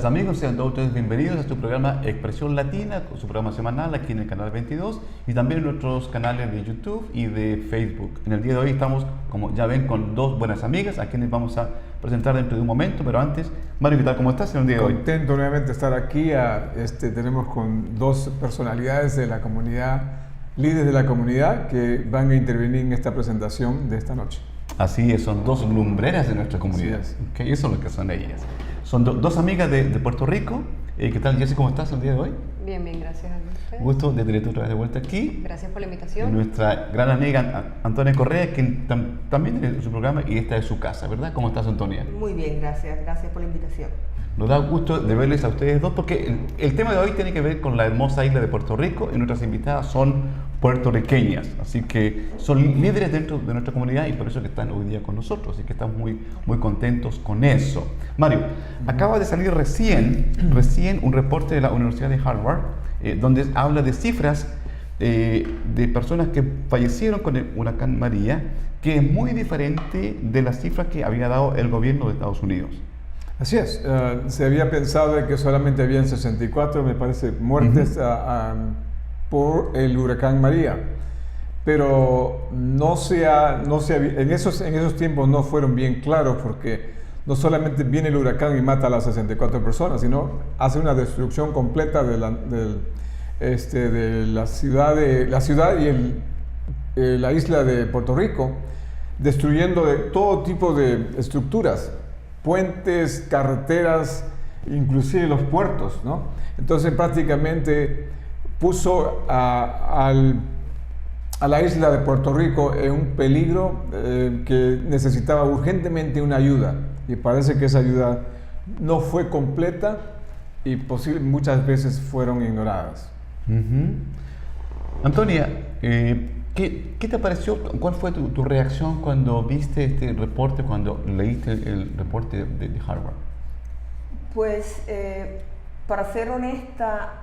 amigos, sean todos ustedes bienvenidos a su programa Expresión Latina, su programa semanal aquí en el canal 22 y también en nuestros canales de YouTube y de Facebook. En el día de hoy estamos, como ya ven, con dos buenas amigas a quienes vamos a presentar dentro de un momento, pero antes, Mario, ¿qué tal? ¿Cómo estás en el día de hoy? Contento nuevamente de estar aquí. Tenemos con dos personalidades de la comunidad, líderes de la comunidad, que van a intervenir en esta presentación de esta noche. Así es, son dos lumbreras de nuestra comunidad. Okay, eso es lo que son ellas. Son dos amigas de Puerto Rico. ¿Qué tal, Jessy? ¿Cómo estás el día de hoy? Bien, gracias a ustedes. Gusto de tenerte otra vez de vuelta aquí. Gracias por la invitación. Y nuestra gran amiga Antonia Correa, que también tiene su programa y esta es su casa, ¿verdad? ¿Cómo estás, Antonia? Muy bien, gracias por la invitación. Nos da gusto de verles a ustedes dos porque el tema de hoy tiene que ver con la hermosa isla de Puerto Rico y nuestras invitadas son puertorriqueñas, así que son líderes dentro de nuestra comunidad y por eso que están hoy día con nosotros, así que estamos muy contentos con eso. Mario, acaba de salir recién un reporte de la Universidad de Harvard donde habla de cifras de personas que fallecieron con el huracán María, que es muy diferente de las cifras que había dado el gobierno de Estados Unidos. Así es, se había pensado de que solamente habían 64, me parece, muertes por el huracán María, pero en esos tiempos no fueron bien claros, porque no solamente viene el huracán y mata a las 64 personas, sino hace una destrucción completa de la ciudad y la isla de Puerto Rico, destruyendo de todo tipo de estructuras, puentes, carreteras, inclusive los puertos, ¿no? Entonces prácticamente puso a la isla de Puerto Rico en un peligro que necesitaba urgentemente una ayuda, y parece que esa ayuda no fue completa y muchas veces fueron ignoradas. Antonia, ¿qué te pareció? ¿Cuál fue tu reacción cuando viste este reporte, cuando leíste el reporte de Harvard? Pues, para ser honesta,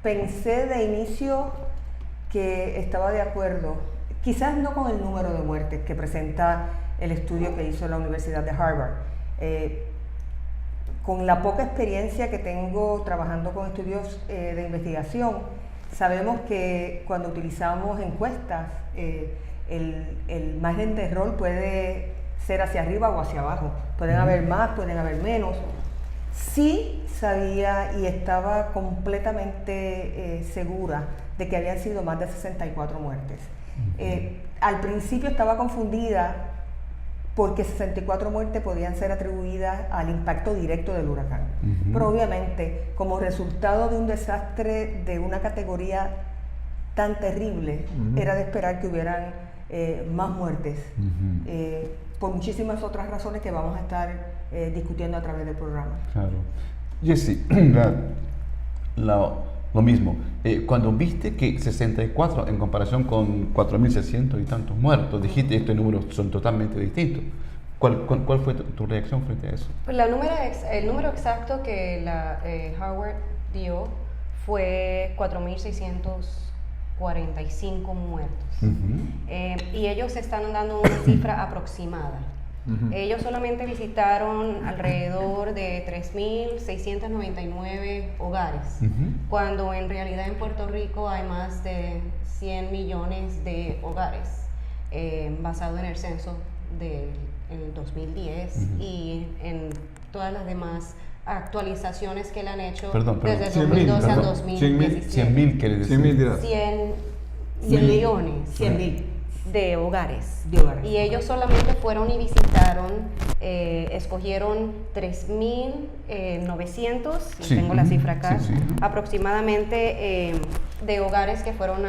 pensé de inicio que estaba de acuerdo, quizás no con el número de muertes que presenta el estudio que hizo la Universidad de Harvard. Con la poca experiencia que tengo trabajando con estudios de investigación, sabemos que cuando utilizamos encuestas, el margen de error puede ser hacia arriba o hacia abajo. Pueden haber más, pueden haber menos. Sí sabía y estaba completamente segura de que habían sido más de 64 muertes. Al principio estaba confundida porque 64 muertes podían ser atribuidas al impacto directo del huracán. Pero obviamente, como resultado de un desastre de una categoría tan terrible, era de esperar que hubieran más muertes, por muchísimas otras razones que vamos a estar discutiendo a través del programa. Claro. Jessy, lo mismo. Cuando viste que 64 en comparación con 4.600 y tantos muertos, dijiste estos números son totalmente distintos. ¿Cuál fue tu reacción frente a eso? Pues el número exacto que la Harvard dio fue 4.645 muertos. Y ellos están dando una cifra aproximada. Ellos solamente visitaron alrededor de 3.699 hogares, cuando en realidad en Puerto Rico hay más de 100 millones de hogares, basado en el censo del 2010 y en todas las demás actualizaciones que le han hecho desde 2012 a 2017. 100.000, ¿qué le decía? 100 millones. 100.000. De hogares. Y ellos solamente fueron y visitaron, escogieron 3.900, tengo la cifra acá, aproximadamente de hogares que fueron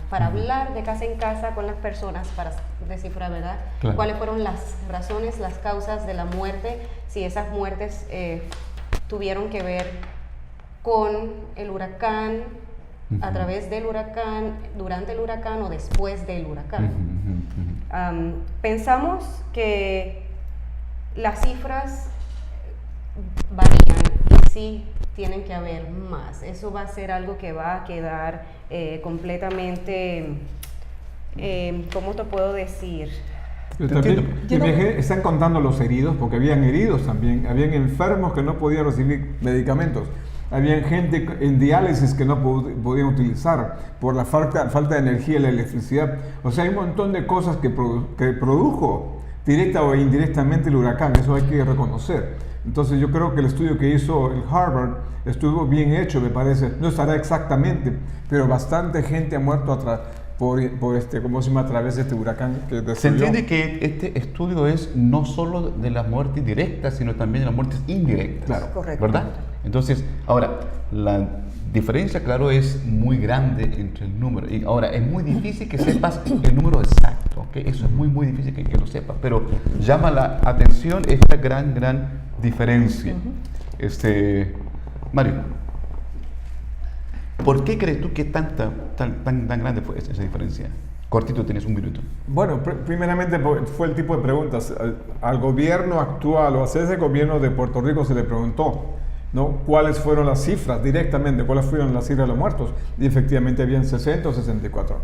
para hablar de casa en casa con las personas, para descifrar, ¿verdad? Claro. Cuáles fueron las razones, las causas de la muerte, si esas muertes tuvieron que ver con el huracán, a través del huracán, durante el huracán o después del huracán. Pensamos que las cifras varían y sí tienen que haber más. Eso va a ser algo que va a quedar completamente, ¿cómo te puedo decir? Están contando los heridos, porque habían heridos también, habían enfermos que no podían recibir medicamentos, habían gente en diálisis que no podían utilizar por la falta de energía y la electricidad. O sea, hay un montón de cosas que produjo directa o indirectamente el huracán, eso hay que reconocer. Entonces yo creo que el estudio que hizo el Harvard estuvo bien hecho, me parece. No estará exactamente, pero bastante gente ha muerto ¿cómo se llama? A través de este huracán que destruyó. Se entiende que este estudio es no solo de las muertes directas, sino también de las muertes indirectas. Claro, correcto. ¿Verdad? Entonces, ahora, la diferencia, claro, es muy grande entre el número. Y ahora, es muy difícil que sepas el número exacto, ¿ok? Eso es muy, muy difícil que lo sepas. Pero llama la atención esta gran diferencia. Mario, ¿por qué crees tú que tan grande fue esa diferencia? Cortito, tienes un minuto. Bueno, primeramente fue el tipo de preguntas. Al gobierno actual o a ese gobierno de Puerto Rico se le preguntó, ¿no?, cuáles fueron las cifras directamente, cuáles fueron las cifras de los muertos. Y efectivamente habían 60 o 64,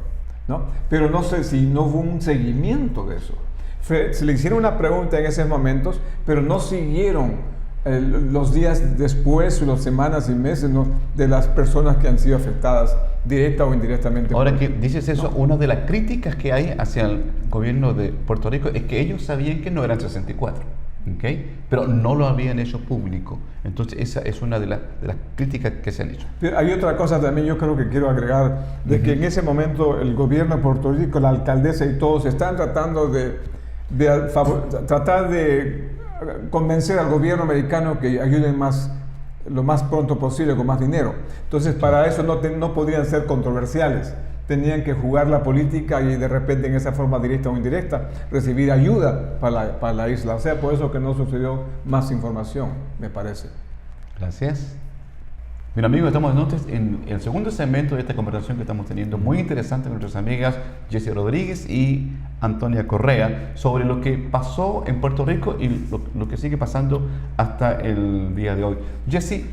¿no? Pero no sé si no hubo un seguimiento de eso. Se le hicieron una pregunta en esos momentos, pero no siguieron los días después, las semanas y meses, ¿no?, de las personas que han sido afectadas directa o indirectamente. Ahora que dices eso, ¿no? Una de las críticas que hay hacia el gobierno de Puerto Rico es que ellos sabían que no eran 64, ¿okay? Pero no lo habían hecho público. Entonces esa es una de las críticas que se han hecho. Pero hay otra cosa también yo creo que quiero agregar, de que en ese momento el gobierno de Puerto Rico, la alcaldesa y todos están tratando de convencer al gobierno americano que ayuden lo más pronto posible con más dinero. Entonces para eso no podían ser controversiales, tenían que jugar la política y de repente en esa forma directa o indirecta recibir ayuda para la isla. O sea, por eso que no sucedió más información, me parece. Gracias. Bien, amigos, estamos entonces en el segundo segmento de esta conversación que estamos teniendo, muy interesante con nuestras amigas Jessie Rodríguez y Antonia Correa, sobre lo que pasó en Puerto Rico y lo que sigue pasando hasta el día de hoy. Jessie,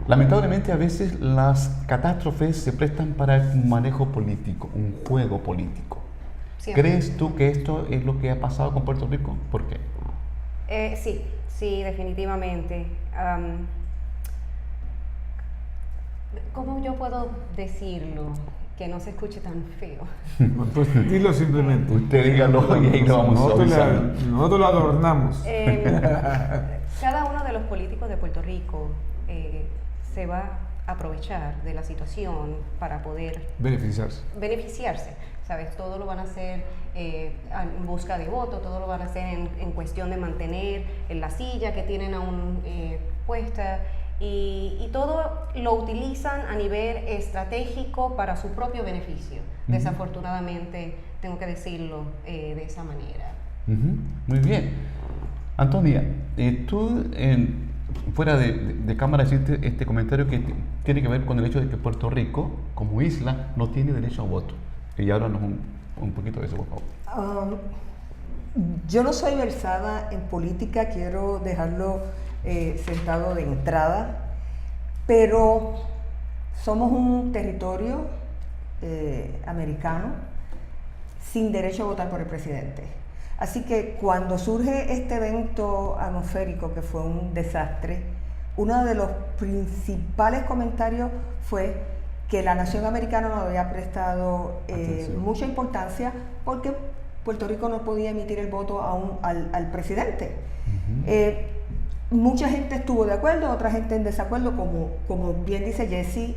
lamentablemente a veces las catástrofes se prestan para un manejo político, un juego político. Sí. ¿Crees tú que esto es lo que ha pasado con Puerto Rico? ¿Por qué? Sí, definitivamente. ¿Cómo yo puedo decirlo que no se escuche tan feo? Pues dilo simplemente. Usted dígalo y ahí lo vamos a usar. Nosotros lo adornamos. Cada uno de los políticos de Puerto Rico se va a aprovechar de la situación para poder beneficiarse. ¿Sabes? Todo lo van a hacer en busca de voto, todo lo van a hacer en cuestión de mantener en la silla que tienen aún puesta. Y todo lo utilizan a nivel estratégico para su propio beneficio. Desafortunadamente, tengo que decirlo de esa manera. Muy bien. Antonia, tú fuera de cámara hiciste este comentario que tiene que ver con el hecho de que Puerto Rico, como isla, no tiene derecho a voto. Y háblanos un poquito de eso, por favor. Yo no soy versada en política, quiero dejarlo sentado de entrada, pero somos un territorio americano sin derecho a votar por el presidente. Así que cuando surge este evento atmosférico que fue un desastre, uno de los principales comentarios fue que la nación americana no había prestado mucha importancia porque Puerto Rico no podía emitir el voto aún al presidente. Mucha gente estuvo de acuerdo, otra gente en desacuerdo, como bien dice Jessie,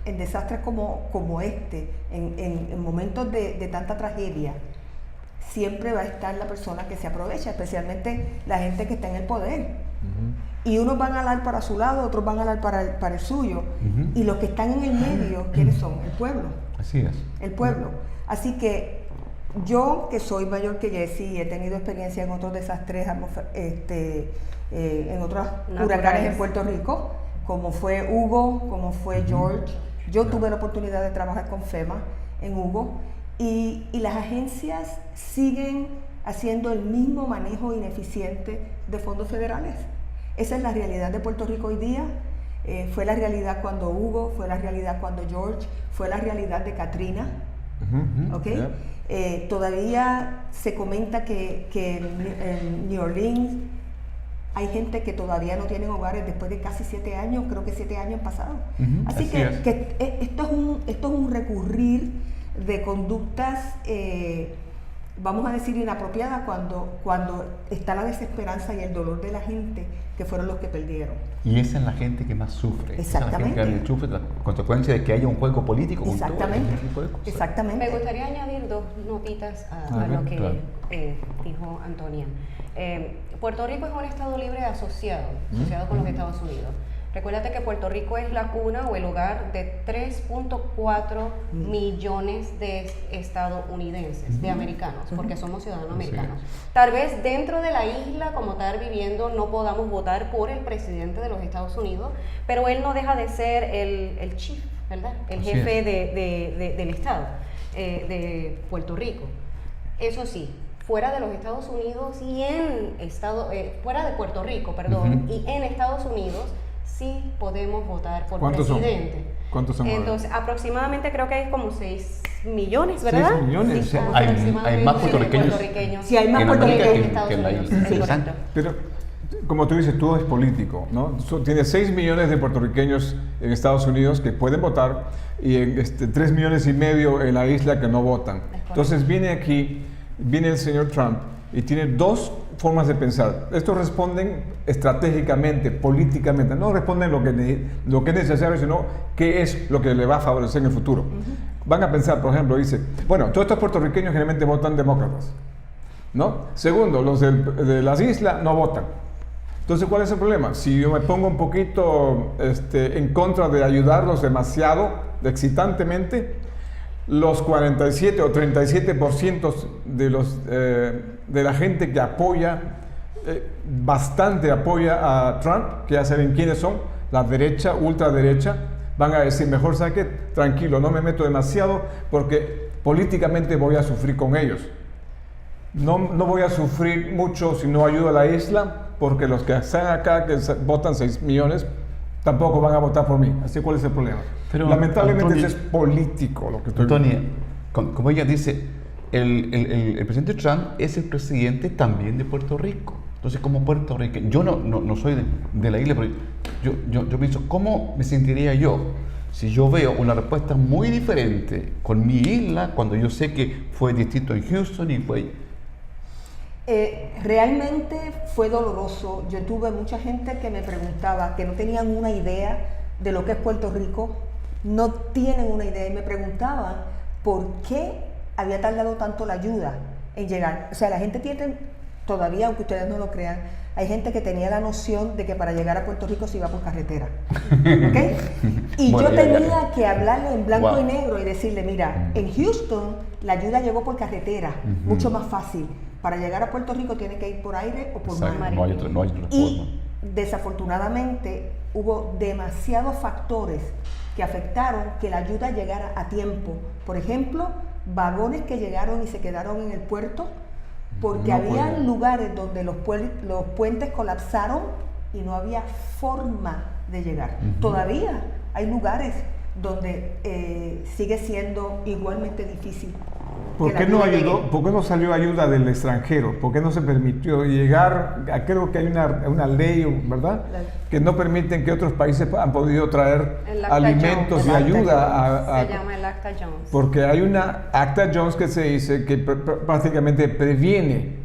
en desastres como este, en momentos de tanta tragedia, siempre va a estar la persona que se aprovecha, especialmente la gente que está en el poder. Y unos van a hablar para su lado, otros van a hablar para el suyo. Y los que están en el medio, ¿quiénes son? El pueblo. Así es. El pueblo. Así que yo, que soy mayor que Jessie, he tenido experiencia en otros desastres, en otros huracanes en Puerto Rico, como fue Hugo, como fue George. Yo tuve la oportunidad de trabajar con FEMA en Hugo y las agencias siguen haciendo el mismo manejo ineficiente de fondos federales. Esa es la realidad de Puerto Rico hoy día. Fue la realidad cuando Hugo, fue la realidad cuando George, fue la realidad de Katrina. ¿Okay? Yeah. Todavía se comenta que en New Orleans hay gente que todavía no tienen hogares después de casi 7 años, creo que 7 años pasados. Así que esto es un recurrir de conductas, vamos a decir, inapropiadas cuando está la desesperanza y el dolor de la gente, que fueron los que perdieron. Y esa es la gente que más sufre. Exactamente. Esa es la gente que sufre la consecuencia de que haya un juego político. Exactamente. Con todo tipo de cosas. Exactamente. Me gustaría añadir 2 notitas a lo que dijo Antonia. Puerto Rico es un estado libre asociado con los Estados Unidos. Recuérdate que Puerto Rico es la cuna o el hogar de 3.4 millones de estadounidenses, de americanos, porque somos ciudadanos americanos. Tal vez dentro de la isla como tal viviendo no podamos votar por el presidente de los Estados Unidos, pero él no deja de ser el chief, ¿verdad? El jefe del estado de Puerto Rico. Eso sí, fuera de los Estados Unidos y fuera de Puerto Rico, perdón, y en Estados Unidos sí podemos votar por presidente. ¿Cuántos son? Entonces, aproximadamente creo que hay como 6 millones, ¿verdad? 6 millones. Sí, hay más puertorriqueños. Sí, hay más puertorriqueños que en la isla. Es correcto. Pero, como tú dices, tú eres político, ¿no? Tienes 6 millones de puertorriqueños en Estados Unidos que pueden votar y 3 millones y medio en la isla que no votan. Entonces viene el señor Trump y tiene 2 formas de pensar. Estos responden estratégicamente, políticamente, no responden lo que es necesario, sino qué es lo que le va a favorecer en el futuro. Van a pensar, por ejemplo, dice, bueno, todos estos puertorriqueños generalmente votan demócratas, ¿no? Segundo, los de las islas no votan. Entonces, ¿cuál es el problema? Si yo me pongo un poquito en contra de ayudarlos demasiado, excitantemente, los 47 o 37% de la gente que apoya, bastante apoya a Trump, que ya saben quiénes son, la derecha, ultraderecha, van a decir, mejor saque, tranquilo, no me meto demasiado porque políticamente voy a sufrir con ellos. No voy a sufrir mucho si no ayudo a la isla, porque los que están acá, que votan 6 millones, tampoco van a votar por mí. Así, ¿cuál es el problema? Pero, lamentablemente, Antonia, eso es político lo que estoy Antonia, como ella dice, el presidente Trump es el presidente también de Puerto Rico. Entonces, como puertorriqueño, yo no soy de la isla, pero yo pienso, ¿cómo me sentiría yo si yo veo una respuesta muy diferente con mi isla cuando yo sé que fue distinto en Houston y fue... Realmente fue doloroso. Yo tuve mucha gente que me preguntaba, que no tenían una idea de lo que es Puerto Rico, no tienen una idea, y me preguntaban por qué había tardado tanto la ayuda en llegar. O sea, la gente tiene, todavía, aunque ustedes no lo crean, hay gente que tenía la noción de que para llegar a Puerto Rico se iba por carretera. ¿Okay? Y bueno, yo tenía que hablarle en blanco y negro y decirle, mira, en Houston la ayuda llegó por carretera, mucho más fácil. Para llegar a Puerto Rico tiene que ir por aire o por mar. No hay otra forma. Y desafortunadamente hubo demasiados factores que afectaron que la ayuda llegara a tiempo. Por ejemplo, vagones que llegaron y se quedaron en el puerto porque había lugares donde los puentes colapsaron y no había forma de llegar. Todavía hay lugares donde sigue siendo igualmente difícil. ¿Por qué no ayudó? ¿Por qué no salió ayuda del extranjero? ¿Por qué no se permitió llegar? Creo que hay una ley, ¿verdad? Que no permiten que otros países han podido traer alimentos y ayuda. Se llama el Acta Jones. Porque hay una Acta Jones que se dice que prácticamente previene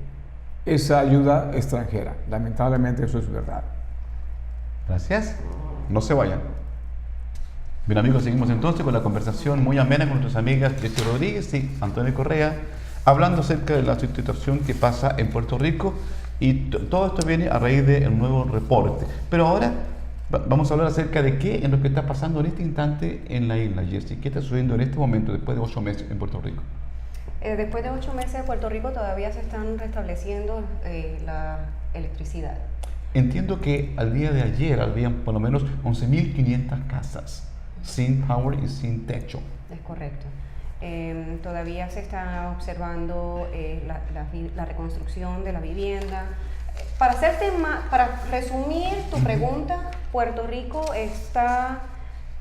esa ayuda extranjera. Lamentablemente eso es verdad. Gracias. No se vayan. Bien, amigos, seguimos entonces con la conversación muy amena con nuestras amigas Jessy Rodríguez y Antonia Correa, hablando acerca de la situación que pasa en Puerto Rico, y todo esto viene a raíz del nuevo reporte. Pero ahora vamos a hablar acerca de qué es lo que está pasando en este instante en la isla, Jessy. ¿Qué está sucediendo en este momento, después de 8 meses en Puerto Rico? Después de 8 meses en Puerto Rico todavía se están restableciendo la electricidad. Entiendo que al día de ayer habían por lo menos 11.500 casas sin power y sin techo. Es correcto. Todavía se está observando la reconstrucción de la vivienda. Para resumir tu pregunta, Puerto Rico está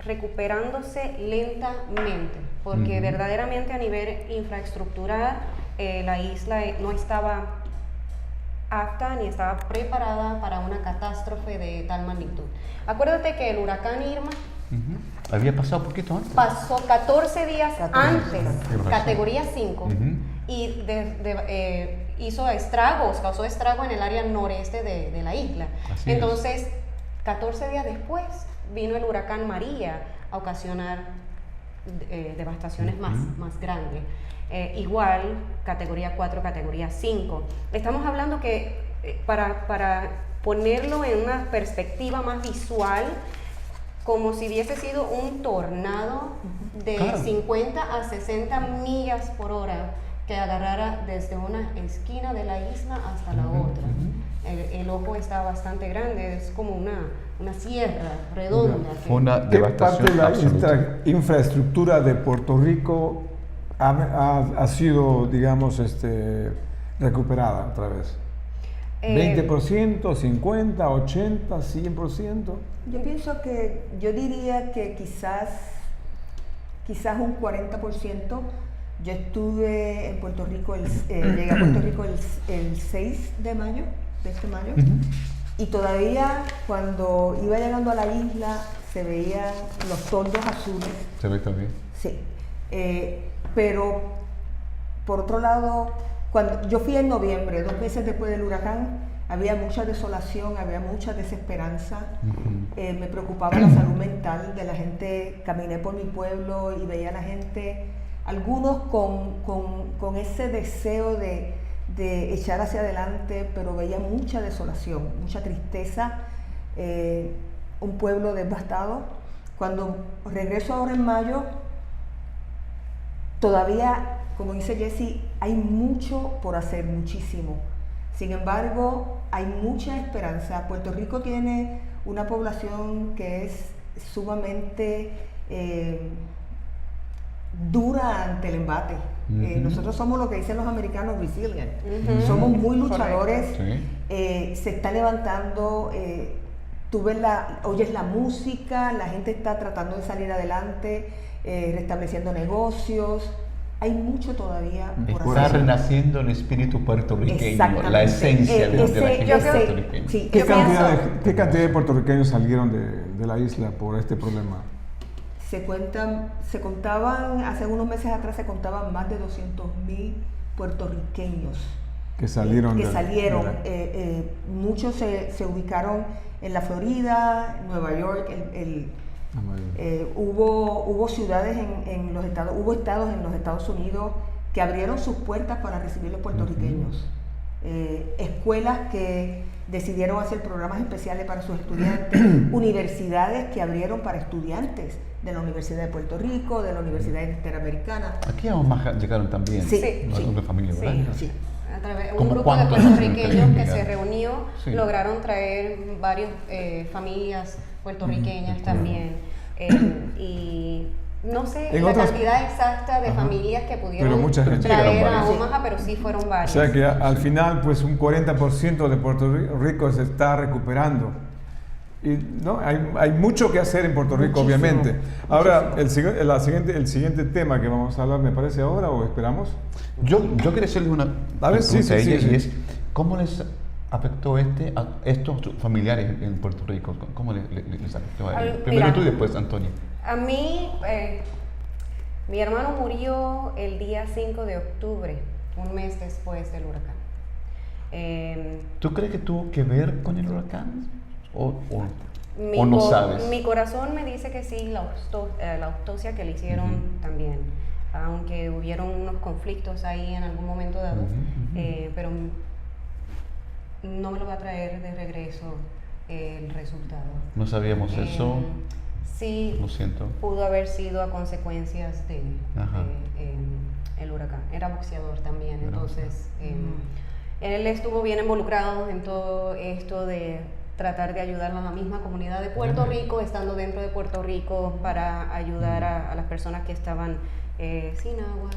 recuperándose lentamente, porque verdaderamente a nivel infraestructural la isla no estaba apta ni estaba preparada para una catástrofe de tal magnitud. Acuérdate que el huracán Irma había pasado poquito antes. pasó 14 días antes, categoría 5, y hizo estragos, causó estrago en el área noreste de la isla. Entonces, 14 días después vino el huracán María a ocasionar devastaciones más grandes. Igual, categoría 4, categoría 5. Estamos hablando que, para ponerlo en una perspectiva más visual, como si hubiese sido un tornado de 50 a 60 millas por hora que agarrara desde una esquina de la isla hasta la otra. El ojo está bastante grande, es como una sierra redonda. Fue una ¿Qué devastación parte de la infraestructura de Puerto Rico ha sido, digamos, recuperada otra vez? ¿20%, 50%, 80%, 100%? Yo diría que quizás un 40%. Yo estuve en Puerto Rico, llegué a Puerto Rico el 6 de mayo, de este mayo, y todavía cuando iba llegando a la isla se veían los toldos azules. ¿Se ve también? Sí, pero por otro lado, cuando yo fui en noviembre, 2 meses después del huracán, había mucha desolación, había mucha desesperanza. Me preocupaba la salud mental de la gente. Caminé por mi pueblo y veía a la gente, algunos con ese deseo de echar hacia adelante, pero veía mucha desolación, mucha tristeza, un pueblo devastado. Cuando regreso ahora en mayo, todavía, como dice Jessie, hay mucho por hacer, muchísimo. Sin embargo, hay mucha esperanza. Puerto Rico tiene una población que es sumamente dura ante el embate. Nosotros somos lo que dicen los americanos resilient. Somos muy luchadores. Se está levantando. Tú ves oyes la música, la gente está tratando de salir adelante, restableciendo negocios. Hay mucho todavía por hacer. Está renaciendo el espíritu puertorriqueño, la esencia de la gente puertorriqueña. Sí, ¿Qué cantidad de puertorriqueños salieron de la isla por este problema? Se contaban, hace unos meses atrás se contaban más de 200,000 puertorriqueños que salieron. Muchos se ubicaron en la Florida, Nueva York, hubo ciudades en los estados, hubo estados en los Estados Unidos que abrieron sus puertas para recibir los puertorriqueños. Escuelas que decidieron hacer programas especiales para sus estudiantes, universidades que abrieron para estudiantes de la Universidad de Puerto Rico, de la Universidad Interamericana. Aquí a Omaha llegaron también, de familia, ¿verdad? Sí. Un grupo de puertorriqueños que se reunió, lograron traer varias familias puertorriqueñas también. Y no sé la cantidad exacta de familias que pudieron traer a Omaha, pero sí fueron varias. O sea que al final, pues un 40% de Puerto Rico se está recuperando. Y no, hay mucho que hacer en Puerto Rico, obviamente. Ahora, el siguiente tema que vamos a hablar, ¿me parece ahora o esperamos? Yo quería hacerle una pregunta a ella, y es, ¿cómo les afectó a estos familiares en Puerto Rico? ¿Cómo les afectó a ellos? Primero tú y después Antonia. A mí, mi hermano murió el día 5 de octubre, un mes después del huracán. ¿Tú crees que tuvo que ver con el huracán? ¿O no sabes? Mi corazón me dice que sí, la autopsia que le hicieron también, aunque hubieron unos conflictos ahí en algún momento dado, pero no me lo va a traer de regreso el resultado. No sabíamos eso. Sí, lo siento. Pudo haber sido a consecuencias de el huracán. Era boxeador también, entonces él estuvo bien involucrado en todo esto de tratar de ayudar a la misma comunidad de Puerto Rico, estando dentro de Puerto Rico, para ayudar a las personas que estaban sin agua,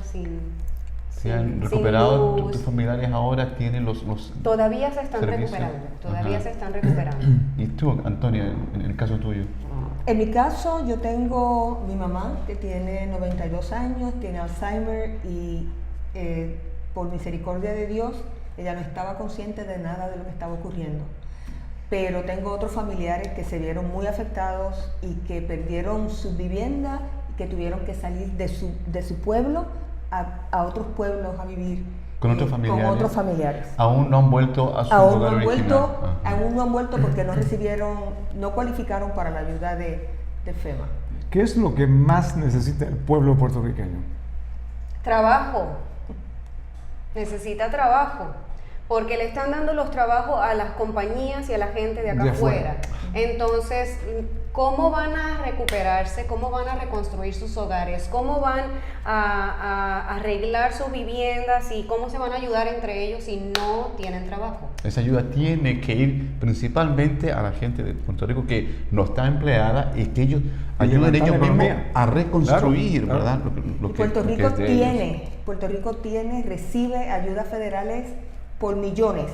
¿Se han recuperado? ¿Tus familiares ahora tienen los Todavía se están servicios? recuperando, se están recuperando. ¿Y tú, Antonia, en el caso tuyo? En mi caso, yo tengo mi mamá que tiene 92 años, tiene Alzheimer y por misericordia de Dios, ella no estaba consciente de nada de lo que estaba ocurriendo. Pero tengo otros familiares que se vieron muy afectados y que perdieron su vivienda y que tuvieron que salir de su pueblo a otros pueblos a vivir. ¿Con otros familiares? Con otros familiares. ¿Aún no han vuelto a su hogar original? Aún no han vuelto porque no cualificaron para la ayuda de FEMA. ¿Qué es lo que más necesita el pueblo puertorriqueño? Trabajo. Necesita trabajo. Porque le están dando los trabajos a las compañías y a la gente de acá afuera. Entonces, ¿cómo van a recuperarse? ¿Cómo van a reconstruir sus hogares? ¿Cómo van a arreglar sus viviendas? ¿Y cómo se van a ayudar entre ellos si no tienen trabajo? Esa ayuda tiene que ir principalmente a la gente de Puerto Rico que no está empleada y que ellos ayuden ellos mismos a reconstruir, claro, ¿verdad? Puerto Rico recibe ayudas federales por millones,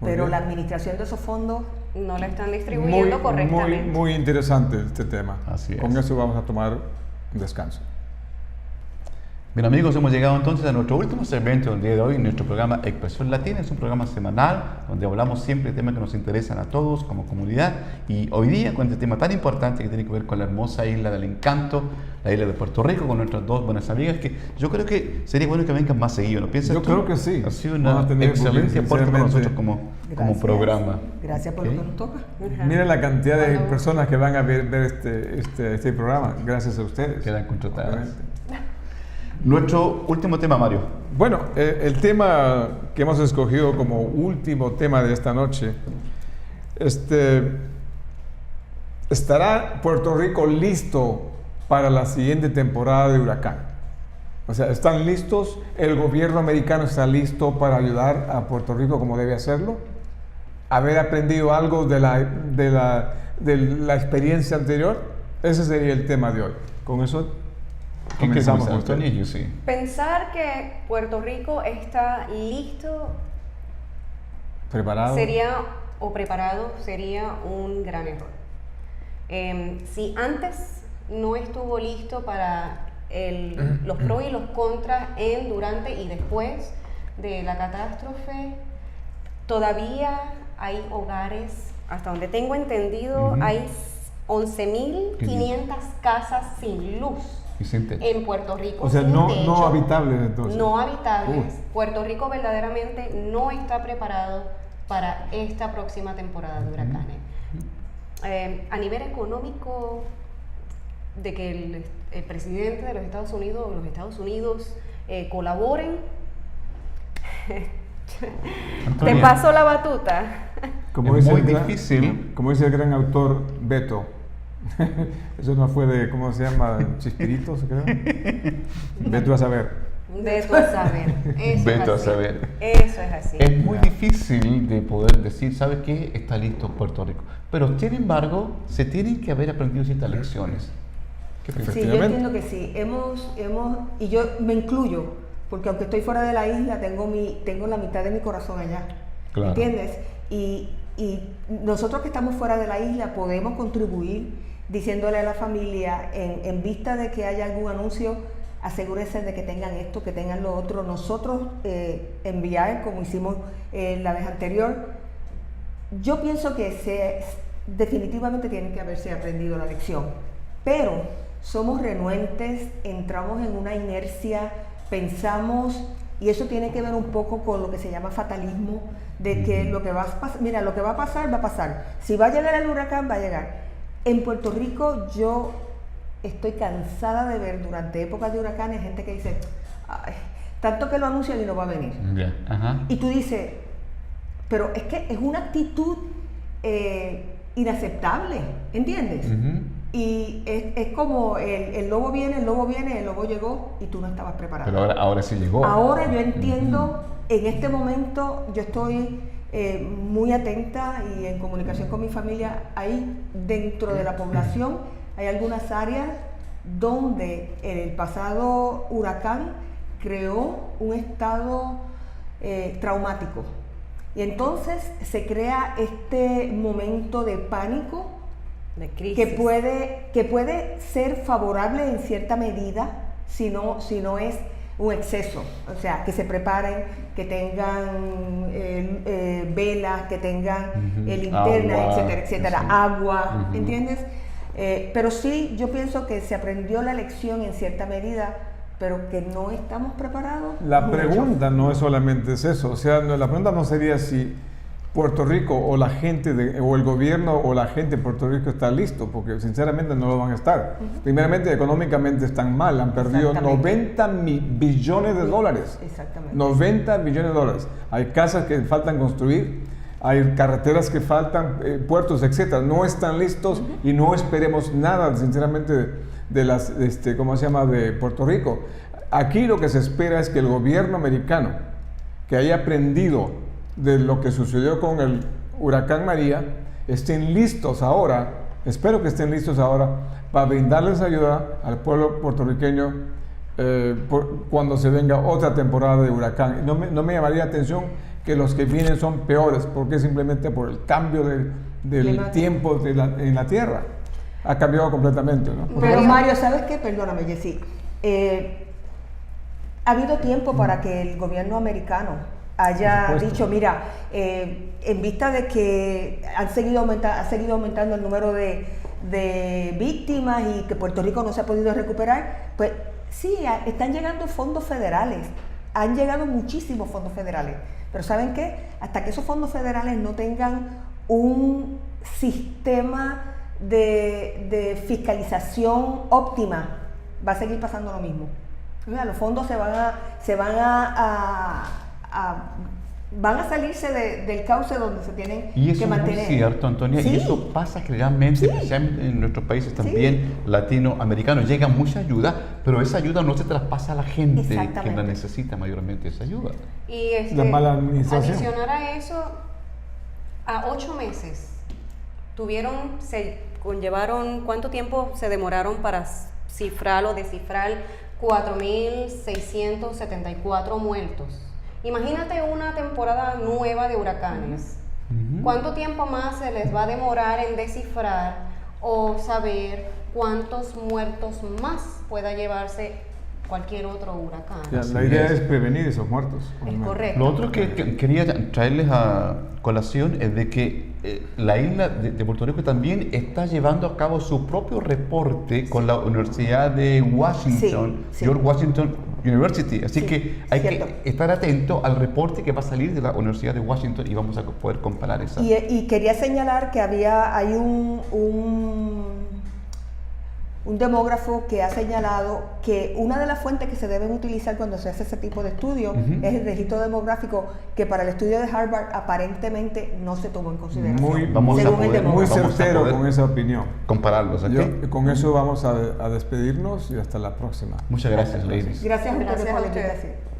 pero la administración de esos fondos no la están distribuyendo correctamente. Muy interesante este tema. Así es. Con eso vamos a tomar un descanso. Bien amigos, hemos llegado entonces a nuestro último segmento del día de hoy, nuestro programa Expresión Latina. Es un programa semanal donde hablamos siempre de temas que nos interesan a todos como comunidad, y hoy día con este tema tan importante que tiene que ver con la hermosa isla del encanto, la isla de Puerto Rico, con nuestras dos buenas amigas, que yo creo que sería bueno que vengan más seguido, ¿no piensas? Yo creo que sí. Ha sido una excelente aporte para nosotros como programa. Gracias por lo que nos toca. Mira la cantidad de personas que van a ver este programa, gracias a ustedes. Quedan contratadas. Nuestro último tema, Mario. Bueno, el tema que hemos escogido como último tema de esta noche, ¿estará Puerto Rico listo para la siguiente temporada de huracán? O sea, ¿están listos? ¿El gobierno americano está listo para ayudar a Puerto Rico como debe hacerlo? ¿Haber aprendido algo de la experiencia anterior? Ese sería el tema de hoy. Con eso comenzamos. Sí. Pensar que Puerto Rico está listo, preparado sería un gran error. Si antes no estuvo listo para los pros y los contras durante y después de la catástrofe, todavía hay hogares, hasta donde tengo entendido, hay 11.500 casas sin luz en Puerto Rico. O sea, no habitables entonces. No habitables. Puerto Rico verdaderamente no está preparado para esta próxima temporada de huracanes. A nivel económico, de que el presidente de los Estados Unidos colaboren, te paso la batuta. Como es muy difícil. Como dice el gran autor Beto. Eso no fue de, ¿cómo se llama? Chispiritos, creo. Beto a saber. Beto a saber. Beto a saber. Eso es así. Es muy difícil de poder decir, ¿sabe qué? Está listo Puerto Rico. Pero, sin embargo, se tienen que haber aprendido ciertas lecciones. Sí, yo entiendo que sí. Y yo me incluyo, porque aunque estoy fuera de la isla, tengo la mitad de mi corazón allá. Claro. ¿Entiendes? Y nosotros que estamos fuera de la isla podemos contribuir diciéndole a la familia, en vista de que haya algún anuncio, asegúrense de que tengan esto, que tengan lo otro. Nosotros enviar, como hicimos la vez anterior. Yo pienso que definitivamente tiene que haberse aprendido la lección, pero somos renuentes, entramos en una inercia, pensamos, y eso tiene que ver un poco con lo que se llama fatalismo, de que lo que va a pasar, va a pasar. Si va a llegar el huracán, va a llegar. En Puerto Rico yo estoy cansada de ver durante épocas de huracanes gente que dice, ay, tanto que lo anuncian y no va a venir. Y tú dices, pero es que es una actitud inaceptable, ¿entiendes? Y es como el lobo viene, el lobo llegó y tú no estabas preparado. Pero ahora sí llegó. Ahora yo entiendo, en este momento yo estoy muy atenta y en comunicación con mi familia. Ahí dentro de la población hay algunas áreas donde el pasado huracán creó un estado traumático. Y entonces se crea este momento de pánico de crisis. que puede ser favorable en cierta medida si no es un exceso. O sea, que se preparen, que tengan velas, que tengan linternas, agua, etcétera, etcétera, sí. agua, ¿entiendes? Pero sí, yo pienso que se aprendió la lección en cierta medida, pero que no estamos preparados. La pregunta no es solamente eso, o sea, la pregunta no sería si Puerto Rico o la gente o el gobierno o la gente de Puerto Rico está listo, porque sinceramente no lo van a estar. Primeramente, económicamente están mal, han perdido 90 billones de dólares. Exactamente. 90 billones de dólares. Hay casas que faltan construir, hay carreteras que faltan, puertos, etcétera. No están listos y no esperemos nada, sinceramente, de las, ¿cómo se llama?, de Puerto Rico. Aquí lo que se espera es que el gobierno americano, que haya aprendido de lo que sucedió con el huracán María, estén listos ahora, espero que estén listos ahora, para brindarles ayuda al pueblo puertorriqueño cuando se venga otra temporada de huracán. No me llamaría la atención que los que vienen son peores, porque simplemente por el cambio del tiempo en la Tierra. Ha cambiado completamente, ¿no? Pero Mario, ¿sabes qué? Perdóname, Jessy. Ha habido tiempo para que el gobierno americano haya dicho, mira, en vista de que ha seguido aumentando el número de víctimas y que Puerto Rico no se ha podido recuperar, pues sí, están llegando fondos federales, han llegado muchísimos fondos federales, pero ¿saben qué? Hasta que esos fondos federales no tengan un sistema de fiscalización óptima, va a seguir pasando lo mismo. Mira, los fondos van a salirse del cauce donde se tienen que mantener. Y eso es muy cierto, Antonia, ¿Sí? y eso pasa generalmente, especialmente en nuestros países también latinoamericanos. Llega mucha ayuda, pero esa ayuda no se traspasa a la gente que la necesita mayormente, esa ayuda. Y la mala administración. Adicionar a eso, a 8 meses, ¿cuánto tiempo se demoraron para cifrar o descifrar 4.674 muertos? Imagínate una temporada nueva de huracanes. ¿Cuánto tiempo más se les va a demorar en descifrar o saber cuántos muertos más pueda llevarse cualquier otro huracán? La idea es prevenir esos muertos. Es correcto. Lo otro que quería traerles a colación es de que la isla de Puerto Rico también está llevando a cabo su propio reporte con la Universidad de Washington, George Washington University. Así que hay que estar atento al reporte que va a salir de la Universidad de Washington y vamos a poder comparar esa. Y quería señalar que hay un demógrafo que ha señalado que una de las fuentes que se deben utilizar cuando se hace ese tipo de estudio es el registro demográfico, que para el estudio de Harvard aparentemente no se tomó en consideración. Muy certero con esa opinión. Compararlos, con eso vamos a despedirnos y hasta la próxima. Muchas gracias, ladies. Gracias a ustedes por la ustedes. invitación.